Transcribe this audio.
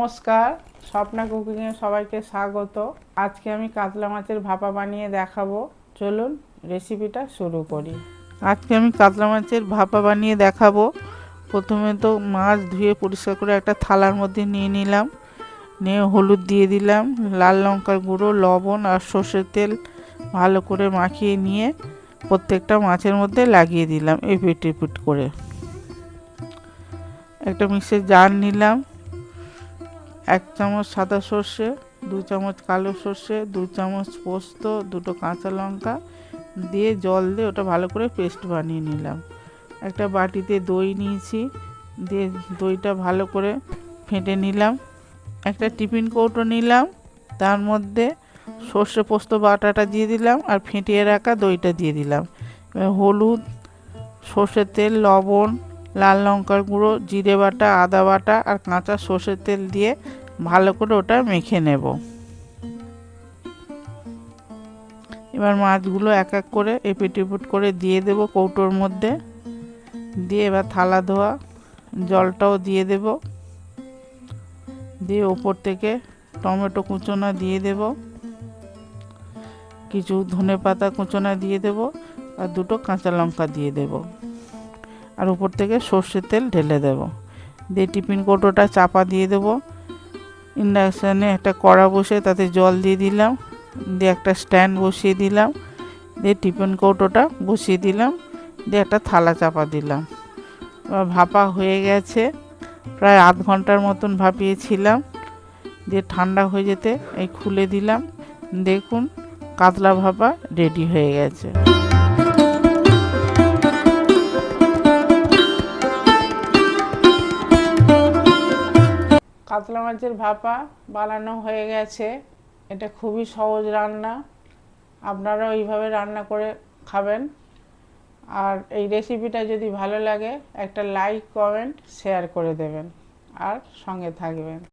নমস্কার, স্বপ্না কুকিংয়ে সবাইকে স্বাগত। আজকে আমি কাতলা মাছের ভাপা বানিয়ে দেখাবো। চলুন রেসিপিটা শুরু করি। আজকে আমি কাতলা মাছের ভাপা বানিয়ে দেখাবো। প্রথমে তো মাছ ধুয়ে পরিষ্কার করে একটা থালার মধ্যে নিয়ে নিলাম। নিয়ে হলুদ দিয়ে দিলাম, লাল লঙ্কার গুঁড়ো, লবণ আর সর্ষের তেল ভালো করে মাখিয়ে নিয়ে প্রত্যেকটা মাছের মধ্যে লাগিয়ে দিলাম এপিট এপিট করে। একটা মিক্সির জার নিলাম, 1 চামচ সাদা সর্ষে, 2 চামচ কালো সর্ষে, 2 চামচ পোস্ত, 2টো কাঁচা লঙ্কা দিয়ে জল দিয়ে ওটা ভালো করে পেস্ট বানিয়ে নিলাম। একটা বাটিতে দই নিয়েছি, দিয়ে দইটা ভালো করে ফেটে নিলাম। একটা টিফিন কৌটো নিলাম, তার মধ্যে সর্ষে পোস্ত বাটাটা দিয়ে দিলাম আর ফেটিয়ে রাখা দইটা দিয়ে দিলাম। হলুদ, সর্ষের তেল, লবণ, লাল লঙ্কার গুঁড়ো, জিরে বাটা, আদা বাটা আর কাঁচা সর্ষের তেল দিয়ে ভালো করে ওটা মেখে নেব। এবার মাছগুলো এক এক করে এপিট এপিট করে দিয়ে দেব কৌটোর মধ্যে। দিয়ে এবার থালা ধোয়া জলটাও দিয়ে দেব। দিয়ে ওপর থেকে টমেটো কুচোনা দিয়ে দেব, কিছু ধনেপাতা কুচোনা দিয়ে দেব আর 2টো কাঁচা লঙ্কা দিয়ে দেব। আর উপর থেকে সর্ষের তেল ঢেলে দেব। দিয়ে টিফিন কৌটোটা চাপা দিয়ে দেব। ইন্ডাকশানে একটা কড়া বসে তাতে জল দিয়ে দিলাম, দিয়ে একটা স্ট্যান্ড বসিয়ে দিলাম, দিয়ে টিফিন কৌটোটা বসিয়ে দিলাম, দিয়ে একটা থালা চাপা দিলাম। ভাপা হয়ে গেছে, প্রায় আধ ঘন্টার মতন ভাপিয়েছিলাম। দিয়ে ঠান্ডা হয়ে যেতে এই খুলে দিলাম। দেখুন কাতলা ভাপা রেডি হয়ে গেছে। কাতলা মাছের ভাপা বানানো হয়ে গেছে। এটা খুবই সহজ রান্না, আপনারাও এইভাবে রান্না করে খাবেন। আর এই রেসিপিটা যদি ভালো লাগে একটা লাইক, কমেন্ট, শেয়ার করে দেবেন আর সঙ্গে থাকবেন।